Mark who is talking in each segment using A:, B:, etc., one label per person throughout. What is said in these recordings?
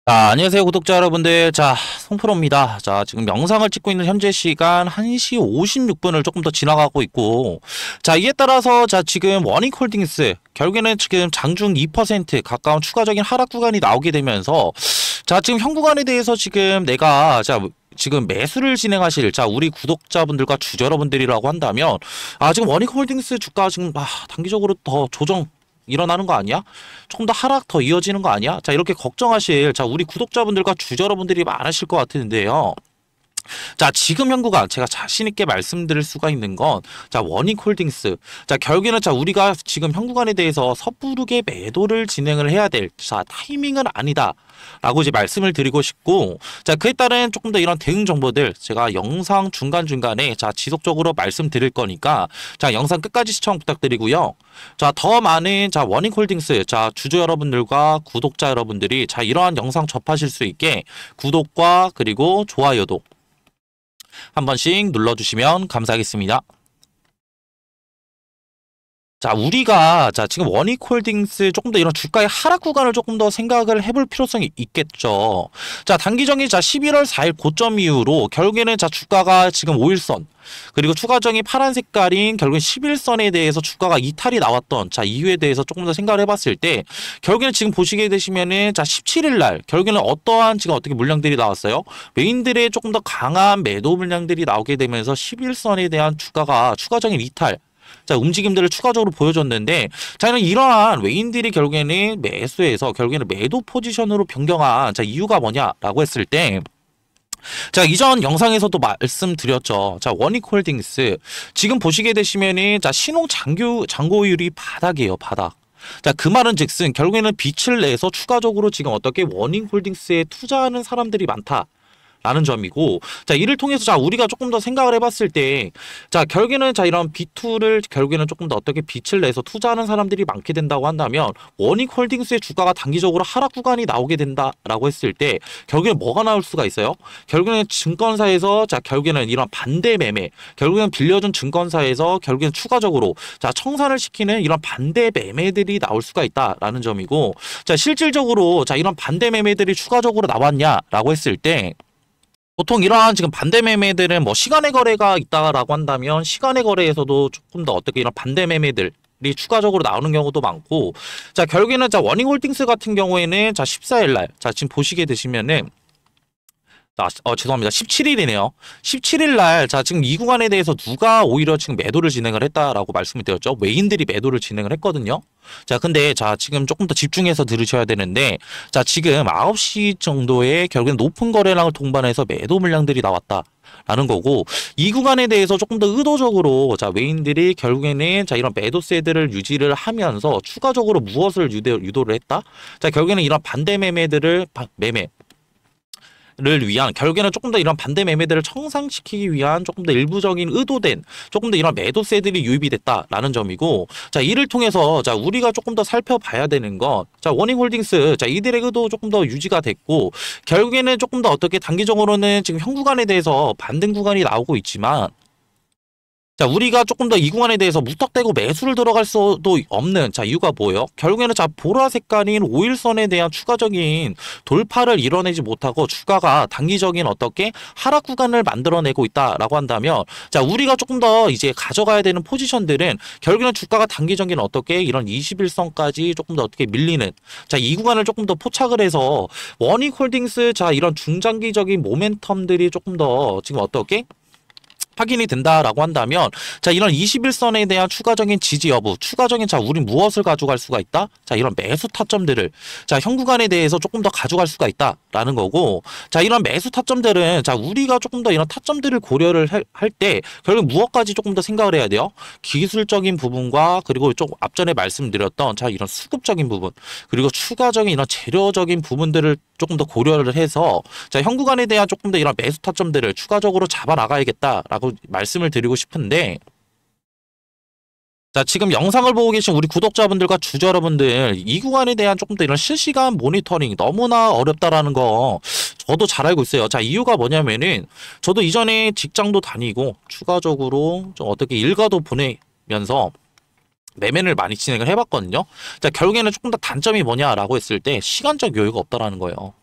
A: 자, 안녕하세요, 구독자 여러분들. 자, 송프로입니다. 자, 지금 영상을 찍고 있는 현재 시간 1시 56분을 조금 더 지나가고 있고, 자, 이에 따라서, 자, 지금 워닝홀딩스, 결국에는 지금 장중 2% 가까운 추가적인 하락 구간이 나오게 되면서, 자, 지금 현 구간에 대해서 지금 내가, 자, 지금 매수를 진행하실, 자, 우리 구독자분들과 주주 여러분들이라고 한다면, 지금 워닝홀딩스 주가 지금, 단기적으로 더 조정, 일어나는 거 아니야? 조금 더 하락 더 이어지는 거 아니야? 자, 이렇게 걱정하실, 자, 우리 구독자분들과 주주 여러분들이 많으실 것 같은데요. 자, 지금 현구가 제가 자신있게 말씀드릴 수가 있는 건, 자, 워닝홀딩스. 자, 결국에는 자, 우리가 지금 현구간에 대해서 섣부르게 매도를 진행을 해야 될, 자, 타이밍은 아니다. 라고 이제 말씀을 드리고 싶고, 자, 그에 따른 조금 더 이런 대응 정보들 제가 영상 중간중간에 자, 지속적으로 말씀드릴 거니까, 자, 영상 끝까지 시청 부탁드리고요. 자, 더 많은 자, 워닝홀딩스, 자, 주주 여러분들과 구독자 여러분들이 자, 이러한 영상 접하실 수 있게 구독과 그리고 좋아요도 한 번씩 눌러주시면 감사하겠습니다. 자, 우리가, 자, 지금 워닝홀딩스 조금 더 이런 주가의 하락 구간을 조금 더 생각을 해볼 필요성이 있겠죠. 자, 단기적인, 자, 11월 4일 고점 이후로 결국에는, 자, 주가가 지금 5일선, 그리고 추가적인 파란 색깔인 결국엔 11선에 대해서 주가가 이탈이 나왔던, 자, 이유에 대해서 조금 더 생각을 해봤을 때, 결국에는 지금 보시게 되시면은, 자, 17일 날, 결국에는 어떠한 지금 어떻게 물량들이 나왔어요? 메인들의 조금 더 강한 매도 물량들이 나오게 되면서 11선에 대한 주가가 추가적인 이탈, 자, 움직임들을 추가적으로 보여줬는데, 자, 이러한 외인들이 결국에는 매수해서 결국에는 매도 포지션으로 변경한, 자, 이유가 뭐냐라고 했을 때, 자, 이전 영상에서도 말씀드렸죠. 자, 워닝홀딩스. 지금 보시게 되시면은, 자, 신용 잔고율이 바닥이에요, 바닥. 자, 그 말은 즉슨 결국에는 빛을 내서 추가적으로 지금 어떻게 워닝홀딩스에 투자하는 사람들이 많다. 라는 점이고, 자, 이를 통해서, 자, 우리가 조금 더 생각을 해봤을 때, 자, 결국에는, 자, 이런 B2를, 결국에는 조금 더 어떻게 빛을 내서 투자하는 사람들이 많게 된다고 한다면, 워닝홀딩스의 주가가 단기적으로 하락 구간이 나오게 된다라고 했을 때, 결국에는 뭐가 나올 수가 있어요? 결국에는 증권사에서, 자, 결국에는 이런 반대 매매, 결국에는 빌려준 증권사에서 결국에는 추가적으로, 자, 청산을 시키는 이런 반대 매매들이 나올 수가 있다라는 점이고, 자, 실질적으로, 자, 이런 반대 매매들이 추가적으로 나왔냐라고 했을 때, 보통 이러한 지금 반대 매매들은 뭐 시간의 거래가 있다라고 한다면 시간의 거래에서도 조금 더 어떻게 이런 반대 매매들 이 추가적으로 나오는 경우도 많고, 자, 결국에는 자, 워닝홀딩스 같은 경우에는 자, 14일 날, 자, 지금 보시게 되시면은, 죄송합니다. 17일이네요. 17일 날, 자, 지금 이 구간에 대해서 누가 오히려 지금 매도를 진행을 했다라고 말씀을 드렸죠. 외인들이 매도를 진행을 했거든요. 자, 근데, 자, 지금 조금 더 집중해서 들으셔야 되는데, 자, 지금 9시 정도에 결국엔 높은 거래량을 동반해서 매도 물량들이 나왔다. 라는 거고, 이 구간에 대해서 조금 더 의도적으로, 자, 외인들이 결국에는, 자, 이런 매도세들을 유지를 하면서 추가적으로 무엇을 유도를 했다? 자, 결국에는 이런 반대 매매들을, 매매, 를 위한, 결국에는 조금 더 이런 반대 매매들을 청산시키기 위한 조금 더 일부적인 의도된 조금 더 이런 매도세들이 유입이 됐다라는 점이고, 자, 이를 통해서, 자, 우리가 조금 더 살펴봐야 되는 건, 자, 워닝홀딩스, 자, 이들의 의도 조금 더 유지가 됐고, 결국에는 조금 더 어떻게 단기적으로는 지금 현 구간에 대해서 반등 구간이 나오고 있지만, 자, 우리가 조금 더 이 구간에 대해서 무턱대고 매수를 들어갈 수도 없는, 자, 이유가 뭐예요? 결국에는, 자, 보라 색깔인 5일선에 대한 추가적인 돌파를 이뤄내지 못하고 주가가 단기적인 어떻게 하락 구간을 만들어내고 있다라고 한다면, 자, 우리가 조금 더 이제 가져가야 되는 포지션들은 결국에는 주가가 단기적인 어떻게 이런 21선까지 조금 더 어떻게 밀리는, 자, 이 구간을 조금 더 포착을 해서 워닝홀딩스, 자, 이런 중장기적인 모멘텀들이 조금 더 지금 어떻게 확인이 된다라고 한다면, 자, 이런 21선에 대한 추가적인 지지 여부, 추가적인, 자, 우린 무엇을 가져갈 수가 있다? 자, 이런 매수 타점들을, 자, 현 구간에 대해서 조금 더 가져갈 수가 있다라는 거고, 자, 이런 매수 타점들은, 자, 우리가 조금 더 이런 타점들을 고려를 할 때 결국 무엇까지 조금 더 생각을 해야 돼요? 기술적인 부분과 그리고 좀 앞전에 말씀드렸던, 자, 이런 수급적인 부분, 그리고 추가적인 이런 재료적인 부분들을 조금 더 고려를 해서, 자, 현 구간에 대한 조금 더 이런 매수 타점들을 추가적으로 잡아 나가야겠다라고 말씀을 드리고 싶은데, 자, 지금 영상을 보고 계신 우리 구독자분들과 주주 여러분들, 이 구간에 대한 조금 더 이런 실시간 모니터링 너무나 어렵다라는 거 저도 잘 알고 있어요. 자, 이유가 뭐냐면은 저도 이전에 직장도 다니고 추가적으로 좀 어떻게 일가도 보내면서 매매를 많이 진행을 해봤거든요. 자, 결국에는 조금 더 단점이 뭐냐라고 했을 때 시간적 여유가 없다라는 거예요.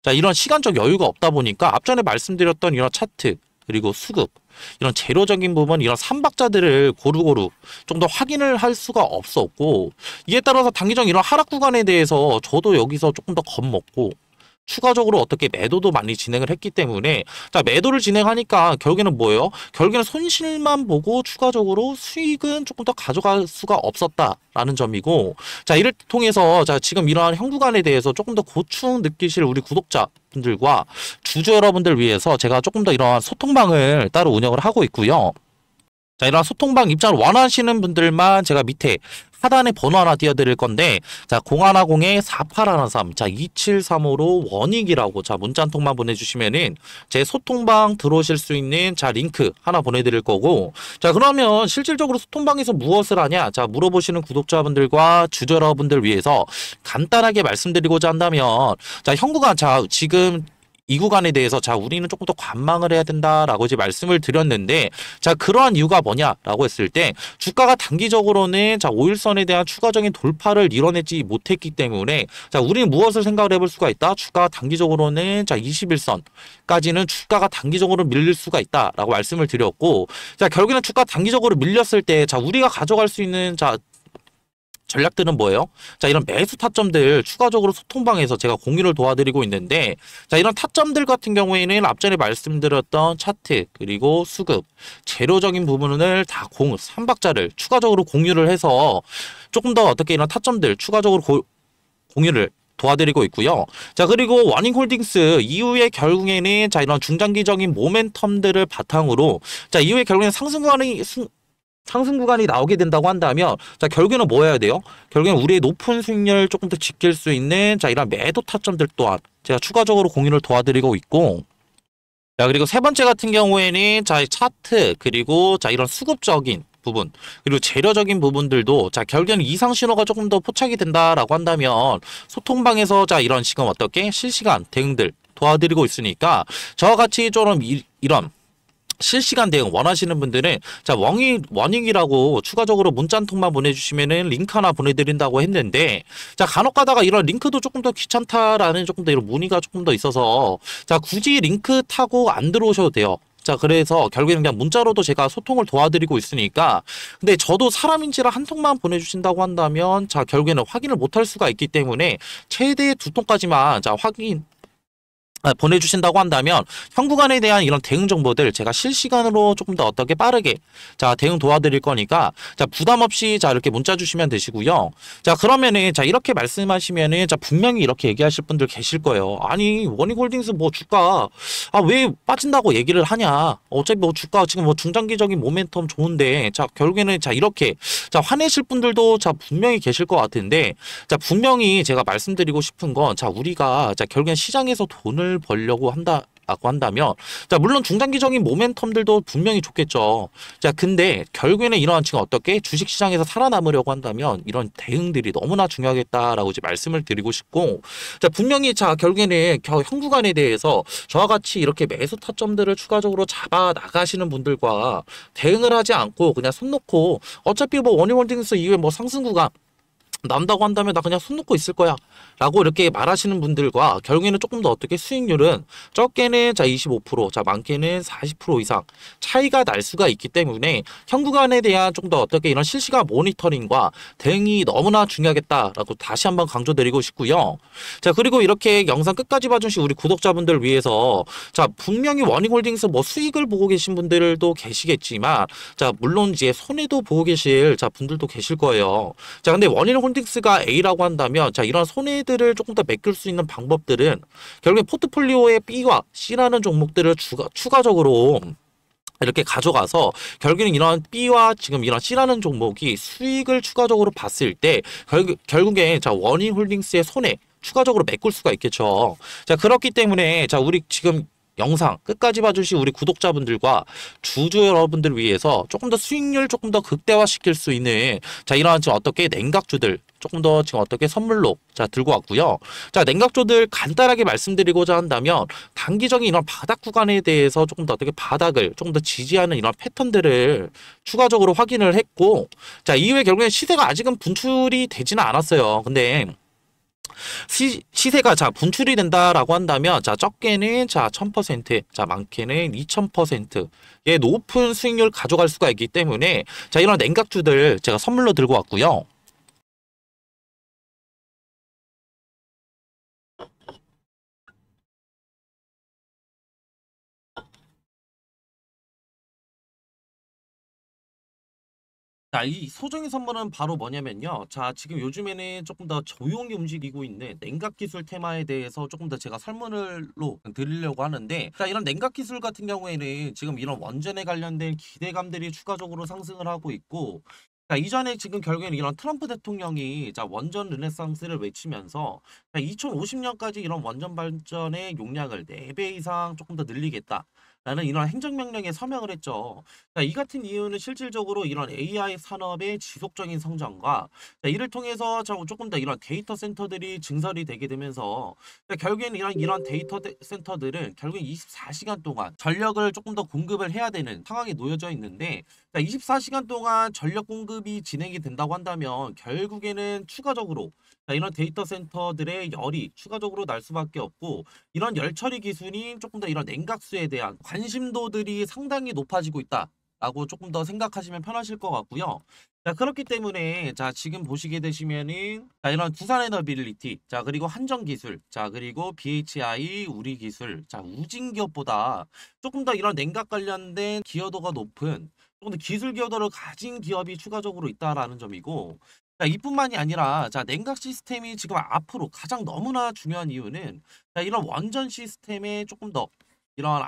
A: 자, 이런 시간적 여유가 없다 보니까 앞전에 말씀드렸던 이런 차트 그리고 수급 이런 재료적인 부분 이런 삼박자들을 고루고루 좀 더 확인을 할 수가 없었고 이에 따라서 단기적 이런 하락 구간에 대해서 저도 여기서 조금 더 겁먹고 추가적으로 어떻게 매도도 많이 진행을 했기 때문에 자 매도를 진행하니까 결국에는 뭐예요? 결국에는 손실만 보고 추가적으로 수익은 조금 더 가져갈 수가 없었다라는 점이고 자 이를 통해서 자 지금 이러한 현 구간에 대해서 조금 더 고충 느끼실 우리 구독자분들과 주주 여러분들 위해서 제가 조금 더 이러한 소통방을 따로 운영을 하고 있고요. 자, 이런 소통방 입장을 원하시는 분들만 제가 밑에 하단에 번호 하나 띄워드릴 건데, 자, 0110-4813, 자, 2735로 원익이라고, 자, 문자 한 통만 보내주시면은 제 소통방 들어오실 수 있는, 자, 링크 하나 보내드릴 거고, 자, 그러면 실질적으로 소통방에서 무엇을 하냐? 자, 물어보시는 구독자분들과 주주 여러분들 위해서 간단하게 말씀드리고자 한다면, 자, 현 구간, 자, 지금 이 구간에 대해서 자 우리는 조금 더 관망을 해야 된다라고 이제 말씀을 드렸는데 자 그러한 이유가 뭐냐라고 했을 때 주가가 단기적으로는 자 5일선에 대한 추가적인 돌파를 이뤄내지 못했기 때문에 자 우리는 무엇을 생각을 해볼 수가 있다. 주가가 단기적으로는 자 21선까지는 주가가 단기적으로 밀릴 수가 있다라고 말씀을 드렸고 자 결국에는 주가 단기적으로 밀렸을 때 자 우리가 가져갈 수 있는 자 전략들은 뭐예요? 자, 이런 매수 타점들 추가적으로 소통방에서 제가 공유를 도와드리고 있는데 자, 이런 타점들 같은 경우에는 앞전에 말씀드렸던 차트 그리고 수급, 재료적인 부분을 다 삼박자를 추가적으로 공유를 해서 조금 더 어떻게 이런 타점들 추가적으로 공유를 도와드리고 있고요. 자, 그리고 워닝홀딩스 이후에 결국에는 자, 이런 중장기적인 모멘텀들을 바탕으로 자, 이후에 결국에는 상승 구간이 나오게 된다고 한다면 자 결국에는 뭐 해야 돼요? 결국에는 우리의 높은 수익률을 조금 더 지킬 수 있는 자 이런 매도 타점들 또한 제가 추가적으로 공유를 도와드리고 있고 자 그리고 세 번째 같은 경우에는 자 차트 그리고 자 이런 수급적인 부분 그리고 재료적인 부분들도 자 결국에는 이상 신호가 조금 더 포착이 된다라고 한다면 소통방에서 자 이런 지금 어떻게 실시간 대응들 도와드리고 있으니까 저와 같이 좀 이런 실시간 대응 원하시는 분들은 자 원익이라고 추가적으로 문자 한 통만 보내주시면은 링크 하나 보내드린다고 했는데 자 간혹 가다가 이런 링크도 조금 더 귀찮다라는 조금 더 이런 문의가 조금 더 있어서 자 굳이 링크 타고 안 들어오셔도 돼요. 자 그래서 결국에는 그냥 문자로도 제가 소통을 도와드리고 있으니까 근데 저도 사람인지라 한 통만 보내주신다고 한다면 자 결국에는 확인을 못할 수가 있기 때문에 최대 2통까지만 자 보내주신다고 한다면 현 구간에 대한 이런 대응 정보들 제가 실시간으로 조금 더 어떻게 빠르게 자 대응 도와드릴 거니까 자 부담 없이 자 이렇게 문자 주시면 되시고요. 자 그러면은 자 이렇게 말씀하시면은 자 분명히 이렇게 얘기하실 분들 계실 거예요. 아니 워닝홀딩스 뭐 주가 왜 빠진다고 얘기를 하냐? 어차피 뭐 주가 지금 뭐 중장기적인 모멘텀 좋은데 자 결국에는 자 이렇게 자 화내실 분들도 자 분명히 계실 것 같은데 자 분명히 제가 말씀드리고 싶은 건 자 우리가 자 결국엔 시장에서 돈을 벌려고 한다고 한다면 자 물론 중장기적인 모멘텀들도 분명히 좋겠죠. 자 근데 결국에는 이러한 지금 어떻게 주식시장에서 살아남으려고 한다면 이런 대응들이 너무나 중요하겠다라고 이제 말씀을 드리고 싶고 자 분명히 자 결국에는 현 구간에 대해서 저와 같이 이렇게 매수 타점들을 추가적으로 잡아 나가시는 분들과 대응을 하지 않고 그냥 손 놓고 어차피 뭐 워닝홀딩스 이후에 뭐 상승 구간 난다고 한다면 나 그냥 손 놓고 있을 거야 라고 이렇게 말하시는 분들과 결국에는 조금 더 어떻게 수익률은 적게는 자 25% 자 많게는 40% 이상 차이가 날 수가 있기 때문에 현 구간에 대한 좀 더 어떻게 이런 실시간 모니터링과 대응이 너무나 중요하겠다라고 다시 한번 강조드리고 싶고요. 자 그리고 이렇게 영상 끝까지 봐주신 우리 구독자분들 위해서 자 분명히 워닝홀딩스 뭐 수익을 보고 계신 분들도 계시겠지만 자 물론 이제 손해도 보고 계실 자 분들도 계실 거예요. 자 근데 워닝홀딩스가 A라고 한다면 자 이런 손해들을 조금 더 메꿀 수 있는 방법들은 결국에 포트폴리오의 B와 C라는 종목들을 추가적으로 이렇게 가져가서 결국에는 이런 B와 지금 이런 C라는 종목이 수익을 추가적으로 봤을 때 결국에 자 워닝홀딩스의 손해 추가적으로 메꿀 수가 있겠죠. 자 그렇기 때문에 자 우리 지금 영상 끝까지 봐주신 우리 구독자분들과 주주 여러분들 위해서 조금 더 수익률 조금 더 극대화시킬 수 있는 자 이러한 지금 어떻게 냉각주들 조금 더 지금 어떻게 선물로 자 들고 왔고요. 자 냉각주들 간단하게 말씀드리고자 한다면 단기적인 이런 바닥 구간에 대해서 조금 더 어떻게 바닥을 조금 더 지지하는 이런 패턴들을 추가적으로 확인을 했고 자 이후에 결국엔 시세가 아직은 분출이 되지는 않았어요. 근데 시세가 자 분출이 된다라고 한다면 자 적게는 자 1000%, 자 많게는 2000%의 높은 수익률 가져갈 수가 있기 때문에 자 이런 냉각주들 제가 선물로 들고 왔고요. 자, 이 소정의 선물은 바로 뭐냐면요. 자, 지금 요즘에는 조금 더 조용히 움직이고 있는 냉각 기술 테마에 대해서 조금 더 제가 설문으로 드리려고 하는데, 자, 이런 냉각 기술 같은 경우에는 지금 이런 원전에 관련된 기대감들이 추가적으로 상승을 하고 있고, 자, 이전에 지금 결국에는 이런 트럼프 대통령이 자, 원전 르네상스를 외치면서 2050년까지 이런 원전 발전의 용량을 4배 이상 조금 더 늘리겠다. 라는 이런 행정명령에 서명을 했죠. 자, 이 같은 이유는 실질적으로 이런 AI 산업의 지속적인 성장과 자, 이를 통해서 조금 더 이런 데이터 센터들이 증설이 되게 되면서 자, 결국에는 이런 데이터 센터들은 결국 24시간 동안 전력을 조금 더 공급을 해야 되는 상황에 놓여져 있는데 자, 24시간 동안 전력 공급이 진행이 된다고 한다면 결국에는 추가적으로 자, 이런 데이터 센터들의 열이 추가적으로 날 수밖에 없고 이런 열 처리 기술이 조금 더 이런 냉각수에 대한 관심도들이 상당히 높아지고 있다라고 조금 더 생각하시면 편하실 것 같고요. 자, 그렇기 때문에 자, 지금 보시게 되시면은 자, 이런 두산에너빌리티, 자, 그리고 한전기술, 자, 그리고 BHI 우리기술, 자, 우진기업보다 조금 더 이런 냉각 관련된 기여도가 높은 조금 더 기술 기여도를 가진 기업이 추가적으로 있다라는 점이고 자, 이뿐만이 아니라 자, 냉각 시스템이 지금 앞으로 가장 너무나 중요한 이유는 자, 이런 원전 시스템의 조금 더 이런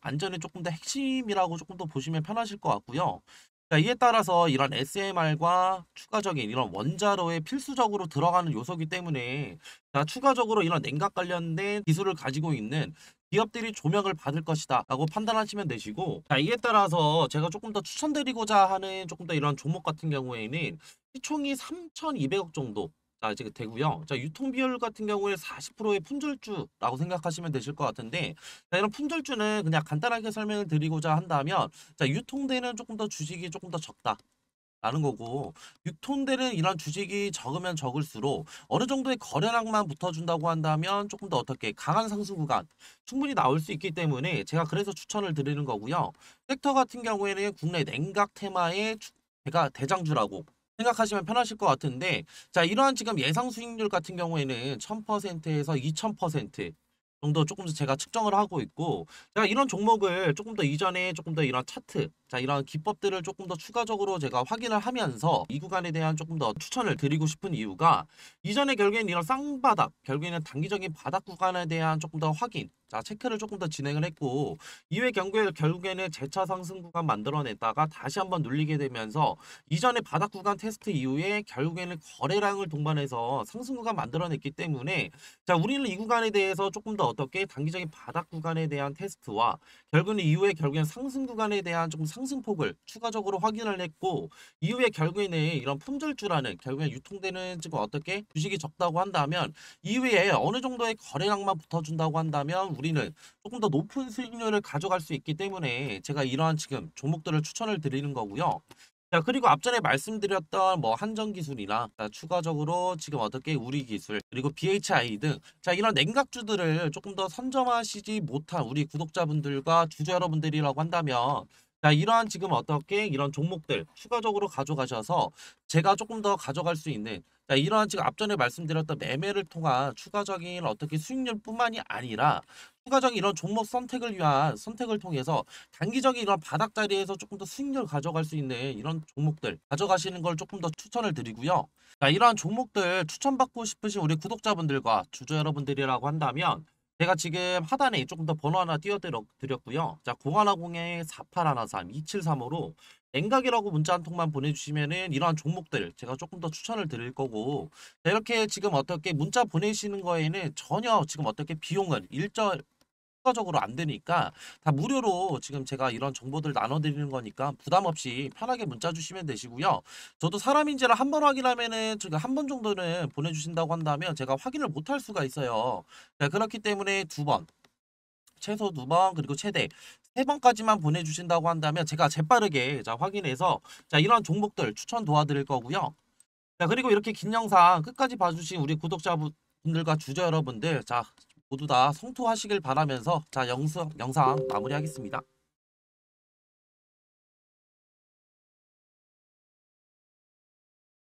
A: 안전의 조금 더 핵심이라고 조금 더 보시면 편하실 것 같고요. 자, 이에 따라서 이런 SMR과 추가적인 이런 원자로에 필수적으로 들어가는 요소이기 때문에 자, 추가적으로 이런 냉각 관련된 기술을 가지고 있는 기업들이 조명을 받을 것이다 라고 판단하시면 되시고 자, 이에 따라서 제가 조금 더 추천드리고자 하는 조금 더 이런 종목 같은 경우에는 시총이 3,200억 정도 자, 이제 되고요. 자, 유통 비율 같은 경우에 40%의 품절주라고 생각하시면 되실 것 같은데 자, 이런 품절주는 그냥 간단하게 설명을 드리고자 한다면 자, 유통되는 조금 더 주식이 조금 더 적다. 라는 거고 유통되는 이런 주식이 적으면 적을수록 어느 정도의 거래량만 붙어준다고 한다면 조금 더 어떻게 강한 상승 구간 충분히 나올 수 있기 때문에 제가 그래서 추천을 드리는 거고요. 섹터 같은 경우에는 국내 냉각 테마의 제가 대장주라고 생각하시면 편하실 것 같은데 자 이러한 지금 예상 수익률 같은 경우에는 1000%에서 2000% 정도 조금 더 제가 측정을 하고 있고 제가 이런 종목을 조금 더 이전에 조금 더 이런 차트 자 이런 기법들을 조금 더 추가적으로 제가 확인을 하면서 이 구간에 대한 조금 더 추천을 드리고 싶은 이유가 이전에 결국에는 이런 쌍바닥 결국에는 단기적인 바닥 구간에 대한 조금 더 확인 자 체크를 조금 더 진행을 했고 이후에 결국에는 재차 상승 구간 만들어냈다가 다시 한번 눌리게 되면서 이전에 바닥 구간 테스트 이후에 결국에는 거래량을 동반해서 상승 구간 만들어냈기 때문에 자 우리는 이 구간에 대해서 조금 더 어떻게 단기적인 바닥 구간에 대한 테스트와 결국에는 이후에 결국엔 상승 구간에 대한 좀 상승폭을 추가적으로 확인을 했고 이후에 결국에는 이런 품절주라는 결국엔 유통되는 지금 어떻게 주식이 적다고 한다면 이후에 어느 정도의 거래량만 붙어준다고 한다면 우리는 조금 더 높은 수익률을 가져갈 수 있기 때문에 제가 이러한 지금 종목들을 추천을 드리는 거고요. 자, 그리고 앞전에 말씀드렸던 뭐 한전기술이나 자, 추가적으로 지금 어떻게 우리기술 그리고 BHI 등 자, 이런 냉각주들을 조금 더 선점하시지 못한 우리 구독자분들과 주주 여러분들이라고 한다면 자, 이러한 지금 어떻게 이런 종목들 추가적으로 가져가셔서 제가 조금 더 가져갈 수 있는 자, 이러한 지금 앞전에 말씀드렸던 매매를 통한 추가적인 어떻게 수익률뿐만이 아니라 추가적인 이런 종목 선택을 위한 선택을 통해서 단기적인 이런 바닥 자리에서 조금 더 수익률 가져갈 수 있는 이런 종목들 가져가시는 걸 조금 더 추천을 드리고요. 자, 이러한 종목들 추천받고 싶으신 우리 구독자분들과 주주 여러분들이라고 한다면 제가 지금 하단에 조금 더 번호 하나 띄워드렸고요. 자, 0110-4813-2735로 냉각이라고 문자 한 통만 보내주시면은 이러한 종목들 제가 조금 더 추천을 드릴 거고 자, 이렇게 지금 어떻게 문자 보내시는 거에는 전혀 지금 어떻게 비용은 추가적으로 안 되니까 다 무료로 지금 제가 이런 정보들 나눠드리는 거니까 부담 없이 편하게 문자 주시면 되시고요. 저도 사람인지를 한 번 확인하면은 지금 한 번 정도는 보내주신다고 한다면 제가 확인을 못 할 수가 있어요. 자, 그렇기 때문에 두 번, 최소 두 번, 그리고 최대 세 번까지만 보내주신다고 한다면 제가 재빠르게 자 확인해서 자 이런 종목들 추천 도와드릴 거고요. 자, 그리고 이렇게 긴 영상 끝까지 봐주신 우리 구독자분 분들과 주주 여러분들 자 모두 다 성투하시길 바라면서 자 영상 마무리하겠습니다.